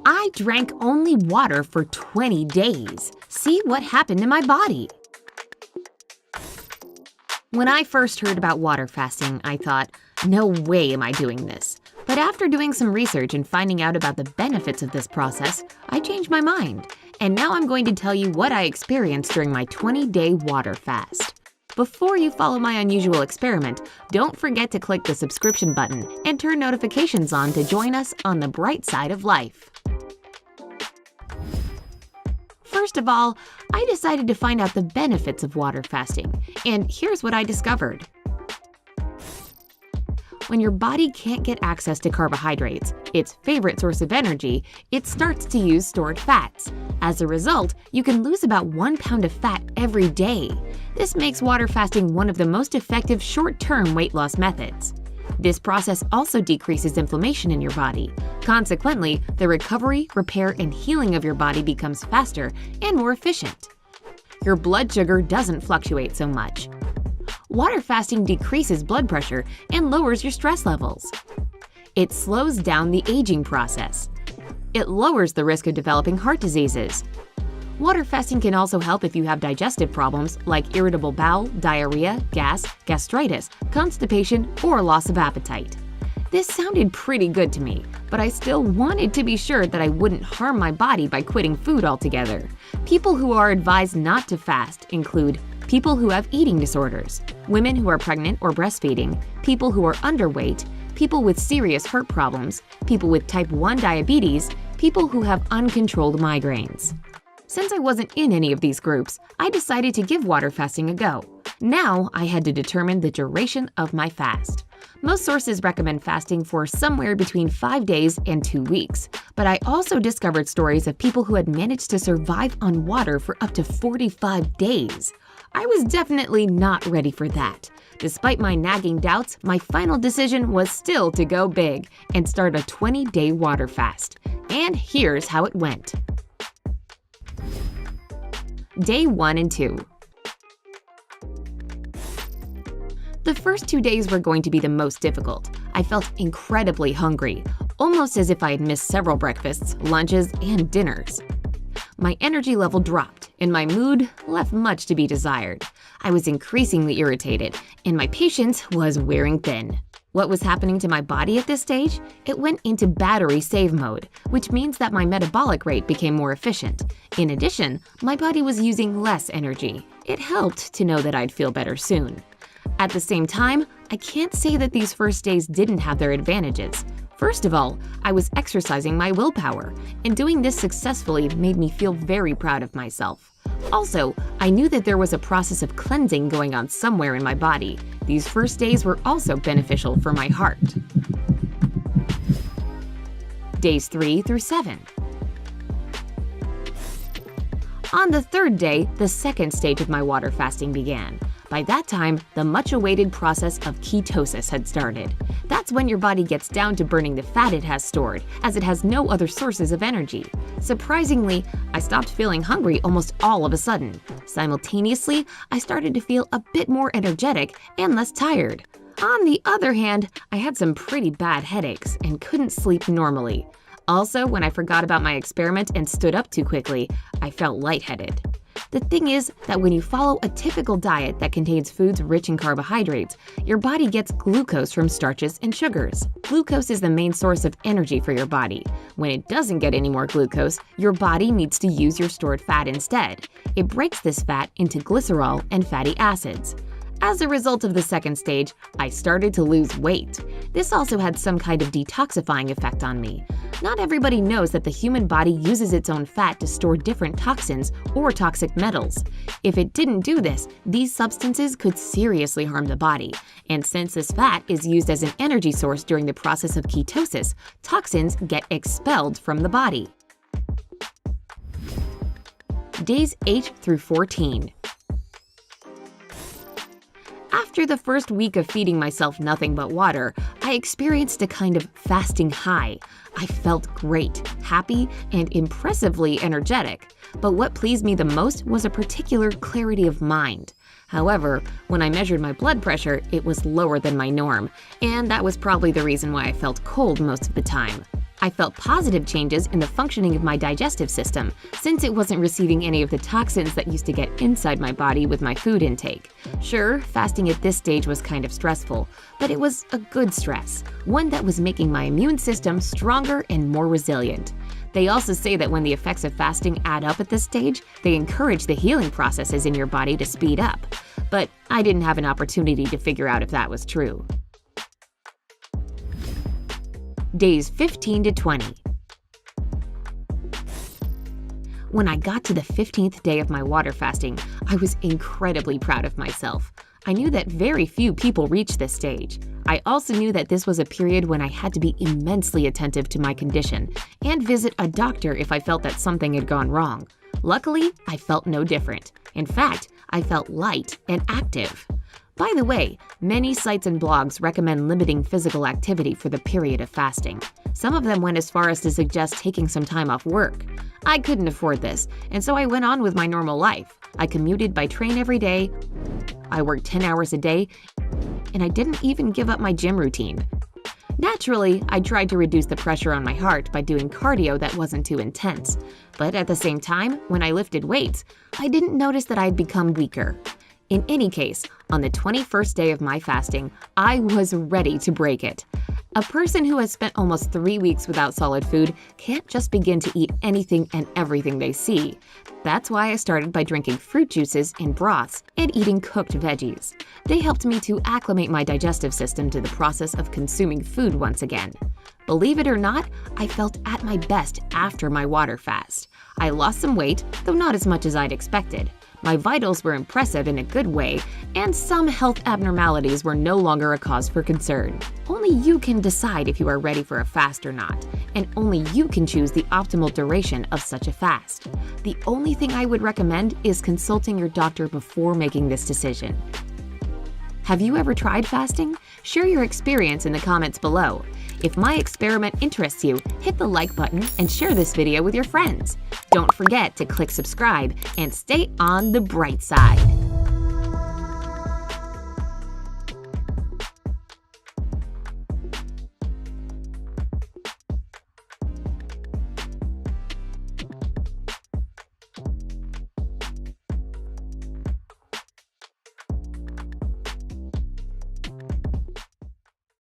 I drank only water for 20 days. See what happened to my body. When I first heard about water fasting, I thought, no way am I doing this. But after doing some research and finding out about the benefits of this process, I changed my mind. And now I'm going to tell you what I experienced during my 20-day water fast. Before you follow my unusual experiment, don't forget to click the subscription button and turn notifications on to join us on the bright side of life. First of all, I decided to find out the benefits of water fasting, and here's what I discovered. When your body can't get access to carbohydrates, its favorite source of energy, it starts to use stored fats. As a result, you can lose about 1 pound of fat every day. This makes water fasting one of the most effective short-term weight loss methods. This process also decreases inflammation in your body. Consequently, the recovery, repair, and healing of your body becomes faster and more efficient. Your blood sugar doesn't fluctuate so much. Water fasting decreases blood pressure and lowers your stress levels. It slows down the aging process. It lowers the risk of developing heart diseases. Water fasting can also help if you have digestive problems like irritable bowel, diarrhea, gas, gastritis, constipation, or loss of appetite. This sounded pretty good to me, but I still wanted to be sure that I wouldn't harm my body by quitting food altogether. People who are advised not to fast include people who have eating disorders, women who are pregnant or breastfeeding, people who are underweight, people with serious heart problems, people with type 1 diabetes, people who have uncontrolled migraines. Since I wasn't in any of these groups, I decided to give water fasting a go. Now I had to determine the duration of my fast. Most sources recommend fasting for somewhere between 5 days and 2 weeks, but I also discovered stories of people who had managed to survive on water for up to 45 days. I was definitely not ready for that. Despite my nagging doubts, my final decision was still to go big and start a 20-day water fast. And here's how it went. Day 1 and 2. The first 2 days were going to be the most difficult. I felt incredibly hungry, almost as if I had missed several breakfasts, lunches, and dinners. My energy level dropped, and my mood left much to be desired. I was increasingly irritated, and my patience was wearing thin. What was happening to my body at this stage? It went into battery save mode, which means that my metabolic rate became more efficient. In addition, my body was using less energy. It helped to know that I'd feel better soon. At the same time, I can't say that these first days didn't have their advantages. First of all, I was exercising my willpower, and doing this successfully made me feel very proud of myself. Also, I knew that there was a process of cleansing going on somewhere in my body. These first days were also beneficial for my heart. Days 3 through 7. On the third day, the second stage of my water fasting began. By that time, the much-awaited process of ketosis had started. That's when your body gets down to burning the fat it has stored, as it has no other sources of energy. Surprisingly, I stopped feeling hungry almost all of a sudden. Simultaneously, I started to feel a bit more energetic and less tired. On the other hand, I had some pretty bad headaches and couldn't sleep normally. Also, when I forgot about my experiment and stood up too quickly, I felt lightheaded. The thing is that when you follow a typical diet that contains foods rich in carbohydrates, your body gets glucose from starches and sugars. Glucose is the main source of energy for your body. When it doesn't get any more glucose, your body needs to use your stored fat instead. It breaks this fat into glycerol and fatty acids. As a result of the second stage, I started to lose weight. This also had some kind of detoxifying effect on me. Not everybody knows that the human body uses its own fat to store different toxins or toxic metals. If it didn't do this, these substances could seriously harm the body. And since this fat is used as an energy source during the process of ketosis, toxins get expelled from the body. Days 8 through 14. After the first week of feeding myself nothing but water, I experienced a kind of fasting high. I felt great, happy, and impressively energetic. But what pleased me the most was a particular clarity of mind. However, when I measured my blood pressure, it was lower than my norm, and that was probably the reason why I felt cold most of the time. I felt positive changes in the functioning of my digestive system, since it wasn't receiving any of the toxins that used to get inside my body with my food intake. Sure, fasting at this stage was kind of stressful, but it was a good stress, one that was making my immune system stronger and more resilient. They also say that when the effects of fasting add up at this stage, they encourage the healing processes in your body to speed up. But I didn't have an opportunity to figure out if that was true. Days 15 to 20. When I got to the 15th day of my water fasting, I was incredibly proud of myself. I knew that very few people reach this stage. I also knew that this was a period when I had to be immensely attentive to my condition and visit a doctor if I felt that something had gone wrong. Luckily, I felt no different. In fact, I felt light and active. By the way, many sites and blogs recommend limiting physical activity for the period of fasting. Some of them went as far as to suggest taking some time off work. I couldn't afford this, and so I went on with my normal life. I commuted by train every day, I worked 10 hours a day, and I didn't even give up my gym routine. Naturally, I tried to reduce the pressure on my heart by doing cardio that wasn't too intense. But at the same time, when I lifted weights, I didn't notice that I'd become weaker. In any case, on the 21st day of my fasting, I was ready to break it. A person who has spent almost 3 weeks without solid food can't just begin to eat anything and everything they see. That's why I started by drinking fruit juices and broths and eating cooked veggies. They helped me to acclimate my digestive system to the process of consuming food once again. Believe it or not, I felt at my best after my water fast. I lost some weight, though not as much as I'd expected. My vitals were impressive in a good way, and some health abnormalities were no longer a cause for concern. Only you can decide if you are ready for a fast or not, and only you can choose the optimal duration of such a fast. The only thing I would recommend is consulting your doctor before making this decision. Have you ever tried fasting? Share your experience in the comments below. If my experiment interests you, hit the like button and share this video with your friends. Don't forget to click subscribe and stay on the bright side.